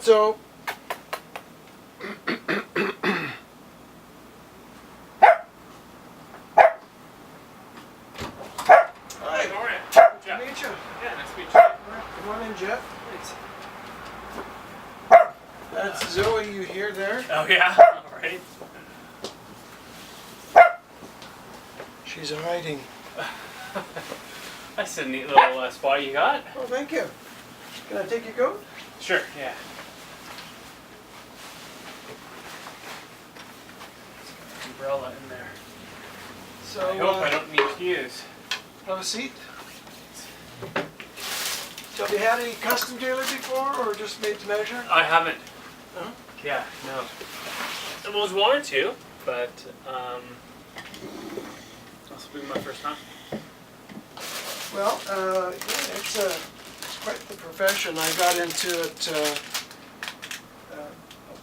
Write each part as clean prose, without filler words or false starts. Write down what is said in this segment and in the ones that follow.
So. Hi, how are you? Nice to Jeff. meet you. Yeah, nice to meet you. Come on in, Jeff. Thanks. That's Zoe. You hear there? Oh yeah. All right. She's hiding. That's a neat little spot you got. Oh, thank you. Can I take your coat? Sure. Yeah. Umbrella in there. So. I hope I don't need to use. Have a seat. So have you had any custom tailored before, or just made to measure? I haven't. No? Yeah. No. I always wanted to, but this will be my first time. Well, yeah, it's quite the profession. I got into it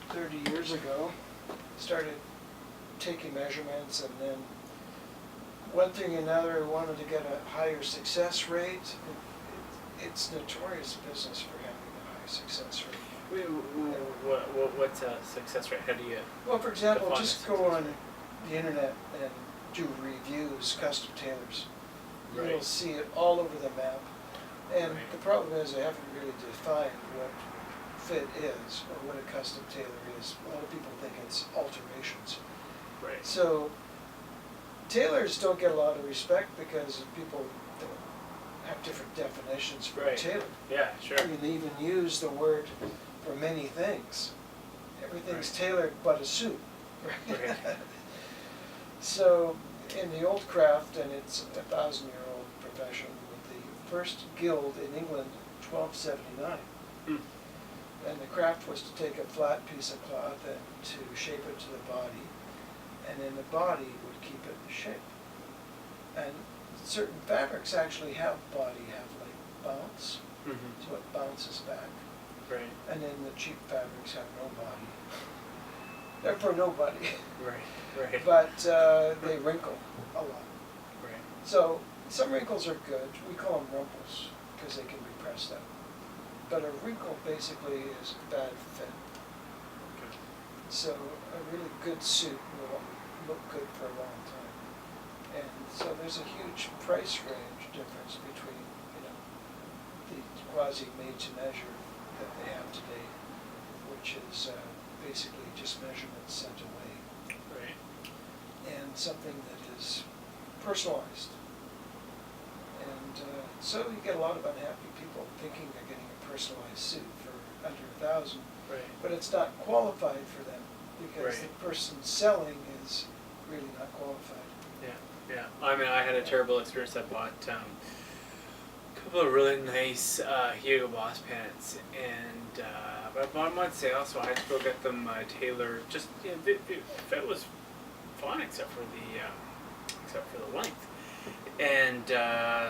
30 years ago. Started taking measurements, and then one thing and another, I wanted to get a higher success rate. It's notorious business for having a high success rate. What's a success rate? How do you? Well, for example, define just a go success on the internet and do reviews, custom tailors. Right. You'll see it all over the map. And Right. the problem is they haven't really defined what fit is or what a custom tailor is. A lot of people think it's alterations. Right. So tailors don't get a lot of respect because people don't have different definitions for a Right. tailor. Yeah. Sure. You can even use the word for many things. Everything's Right. tailored but a suit. Right. So in the old craft, and it's a 1,000-year-old profession, with the first guild in England, 1279. Hmm. And the craft was to take a flat piece of cloth and to shape it to the body, and then the body would keep it in shape. And certain fabrics actually have like bounce, Mm-hmm. so it bounces back. Right. And then the cheap fabrics have no body. They're for nobody. Right. Right. But they wrinkle a lot. Right. So some wrinkles are good. We call them rumples because they can be pressed out. But a wrinkle basically is bad fit. Okay. So a really good suit will look good for a long time. And so there's a huge price range difference between, the quasi-made-to-measure that they have today, which is basically just measurements sent away, Right. and something that is personalized. And so you get a lot of unhappy people thinking they're getting a personalized suit for under 1,000, Right. but it's not qualified for them because Right. the person selling is really not qualified. Yeah. Yeah. I mean, I had a terrible experience. I bought a couple of really nice Hugo Boss pants, and but I bought them on sale, so I had to go get them tailored. Just the fit was fine except for the length. And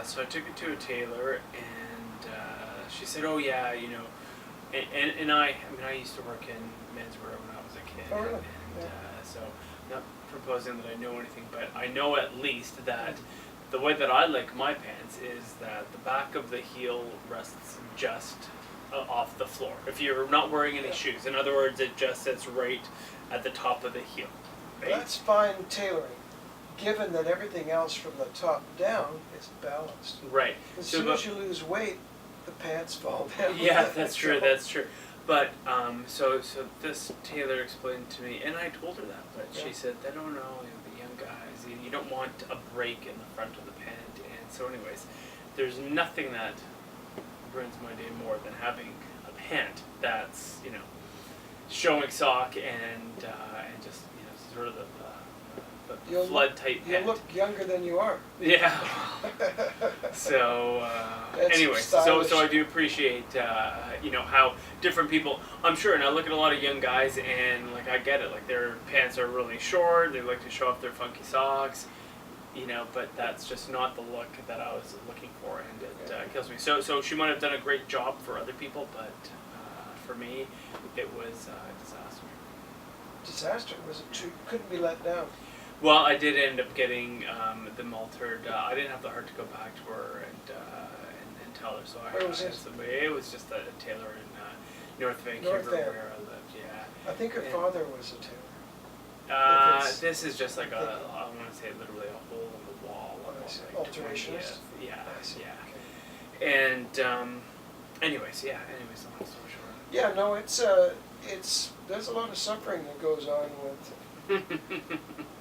so I took it to a tailor, and she said, "Oh yeah, and I used to work in menswear when I was a kid, Oh, really? and Yeah. so not proposing that I know anything, but I know at least that the way that I like my pants is that the back of the heel rests just off the floor. If you're not wearing any Yeah. shoes, in other words, it just sits right at the top of the heel. Right? That's fine tailoring, given that everything else from the top down is balanced. Right. As So, soon but- as you lose weight, the pants fall down. Yeah, that's true. So- That's true. But so this tailor explained to me, and I told her that, but Yeah. she said, "I don't know, the young guys. You don't want a break in the front of the pant." And so, anyways, there's nothing that ruins my day more than having a pant that's showing sock and just sort of the flood tight You pant. look younger than you are. Yeah. So, That's anyways, stylish. so I do appreciate, how different people, I'm sure, and I look at a lot of young guys and, like, I get it, like, their pants are really short, they like to show off their funky socks, but that's just not the look that I was looking for, and it kills me. So she might have done a great job for other people, but for me, it was a disaster. Disaster. Was it too? Couldn't be let down. Well, I did end up getting them altered. I didn't have the heart to go back to her and tell her, so I Where was hired this? somebody. It was just a tailor in North Vancouver, North Van. where I lived. Yeah. I think her And- father was a tailor. it's- This is just like I want to say literally a hole in the wall. Oh, I see. Like Alterationist? 20th. Yeah, I see. yeah. Okay. And anyways, long story short. Yeah, no, it's there's a lot of suffering that goes on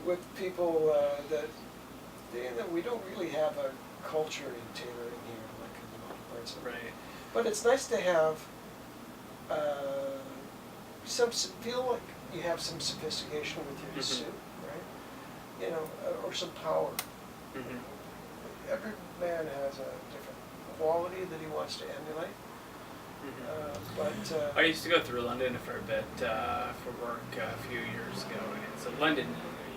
with people that we don't really have a culture in tailoring here, like in a lot of parts of it. Right. But it's nice to have feel like you have some sophistication with your suit, right? You know, or some power. Mhm. Every man has a different quality that he wants to emulate. I used to go through London for a bit for work a few years ago, and so London,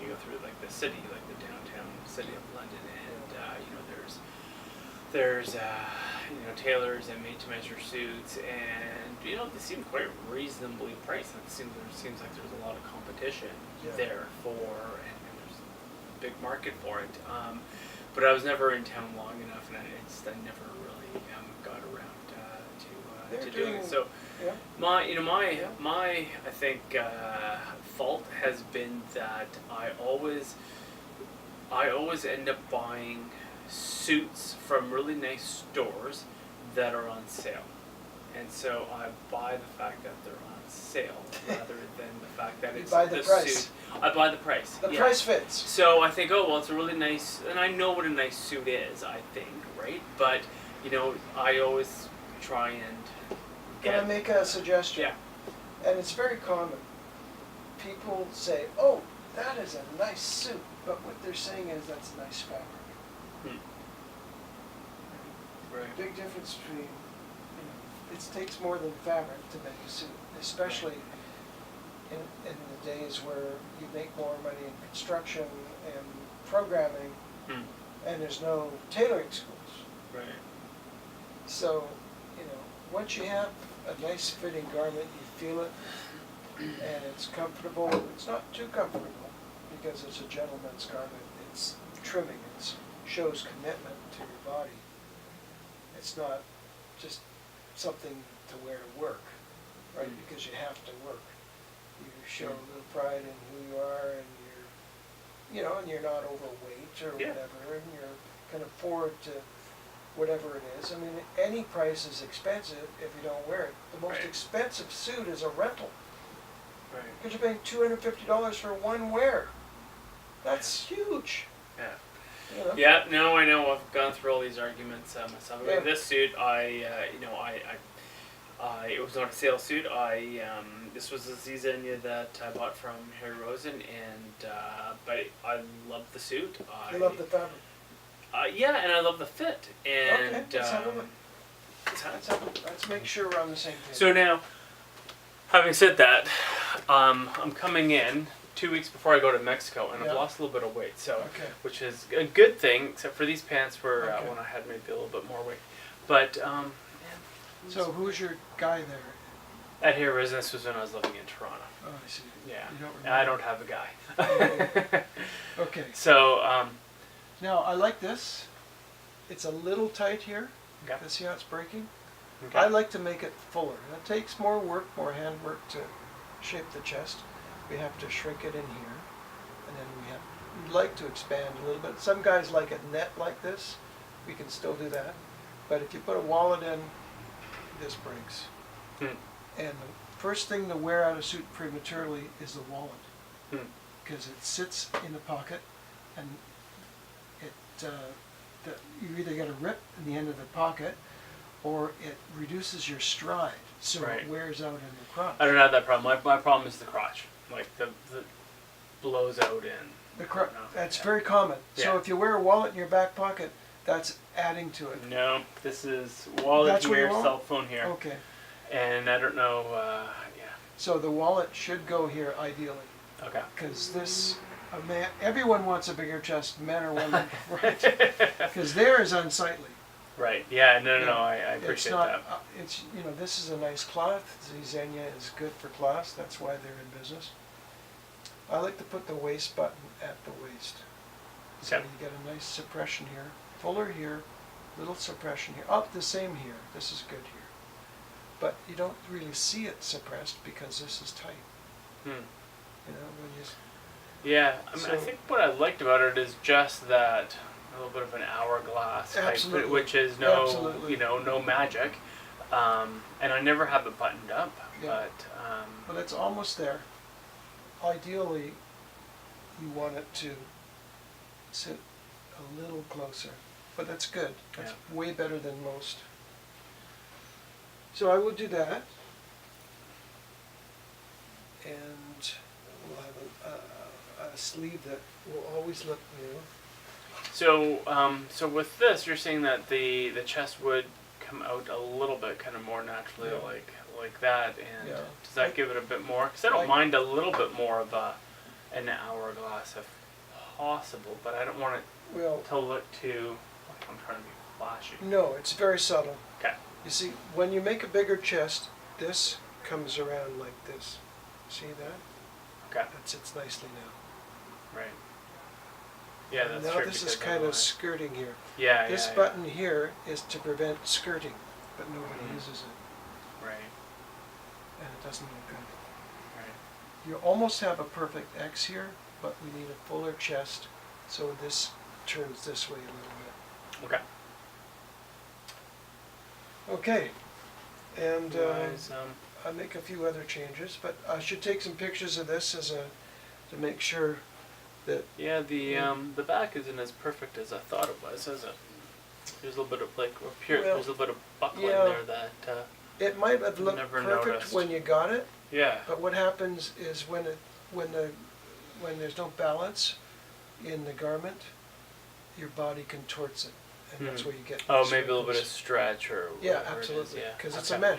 you go through like the city, like the downtown city of London, and there's tailors and made-to-measure suits, and they seem quite reasonably priced. It seems like there's a lot of competition there and there's a big market for it. But I was never in town long enough, and I never really got around to doing it. So yeah. my I think fault has been that I always end up buying suits from really nice stores that are on sale, and so I buy the fact that they're on sale rather than the fact that it's buy the price. suit. I buy the price. The price fits. So I think, oh well, it's a really nice, and I know what a nice suit is. I think, right? But I always try and Can I make a suggestion? Yeah. And it's very common. People say, "Oh, that is a nice suit," but what they're saying is that's nice fabric. Right. Big difference between, it takes more than fabric to make a suit, especially in the days where you make more money in construction and programming, and there's no tailoring schools. Right. So, once you have a nice fitting garment, you feel it, and it's comfortable. It's not too comfortable because it's a gentleman's garment. It's trimming. It shows commitment to your body. It's not just something to wear to work, right? Because you have to work. You show a little pride in who you are, and and you're not overweight or whatever, and you can afford to whatever it is. I mean, any price is expensive if you don't wear it. The most expensive suit is a rental. Right. Because you're paying $250 for one wear. That's huge. Yeah. Yeah, no, I know. I've gone through all these arguments myself. Yeah. This suit, it was not a sale suit. This was a Z ZEgna that I bought from Harry Rosen, and but I love the suit. You love the fabric. And I love the fit. And Okay, let's make sure we're on the same page. so now, having said that, I'm coming in 2 weeks before I go to Mexico, and I've lost a little bit of weight, which is a good thing, except for these pants were when I had maybe a little bit more weight. But So who's your guy there? at Harry Rosen, this was when I was living in Toronto. Oh, I see. Yeah, You don't I remember. don't have a guy. Okay. So Now, I like this. It's a little tight here. Okay. See how it's breaking? okay. I like to make it fuller. It takes more work, more handwork to shape the chest. We have to shrink it in here, and then we'd like to expand a little bit. Some guys like it net like this. We can still do that. But if you put a wallet in, this breaks. And the first thing to wear out a suit prematurely is the wallet, because it sits in the pocket, and you either get a rip in the end of the pocket, or it reduces your stride, so it wears out in the crotch. I don't have that problem. My problem is the crotch, like the blows out in. That's very common. So if you wear a wallet in your back pocket, that's adding to it. No, this is wallet That's where here, you want? cell phone here, Okay. and I don't know. So the wallet should go here ideally, Okay. because everyone wants a bigger chest, men or women, right? Because there is unsightly. Right. Yeah. No. I appreciate that. It's this is a nice cloth. Z ZEgna is good for cloths. That's why they're in business. I like to put the waist button at the waist, so you get a nice suppression here, fuller here, little suppression here. Oh, the same here. This is good here. but you don't really see it suppressed because this is tight. Hmm. You know, when you. Yeah, I mean, I So- think what I liked about it is just that a little bit of an hourglass type, Absolutely. which is no, Absolutely. you know, no magic. And I never have it buttoned up, Yeah. but But it's almost there. Ideally, you want it to sit a little closer, but that's good. That's way better than most. So I will do that, and we'll have a sleeve that will always look new. so with this, you're saying that the chest would come out a little bit, kind of more naturally, Yeah. like that, and Yeah. does that give it a bit more? Because I don't mind a little bit more of an hourglass if possible, but I don't want it Well, to look too. I'm trying to be flashy. no, it's very subtle. Okay. You see, when you make a bigger chest, this comes around like this. See that? Okay. That sits nicely now. Right. Yeah, that's Now true. this is because kind of otherwise- skirting here. Yeah, This yeah, button here is to prevent skirting, but nobody Mhm. uses it, Yeah. Right. and it doesn't look good. Right. You almost have a perfect X here, but we need a fuller chest, so this turns this way a little bit. Okay. Okay, and Otherwise, I'll make a few other changes, but I should take some pictures of this to make sure that, yeah, the back isn't as perfect as I thought it was, is it? There's a little bit of Well, there's a little bit of buckling yeah. there that it might have looked Never perfect noticed. when you got it, yeah. but what happens is when there's no balance in the garment, your body contorts it, and that's Hmm. where you get. Oh, maybe a little bit circles. of stretch or Yeah, whatever it is, absolutely, yeah. because it's a Okay. mesh.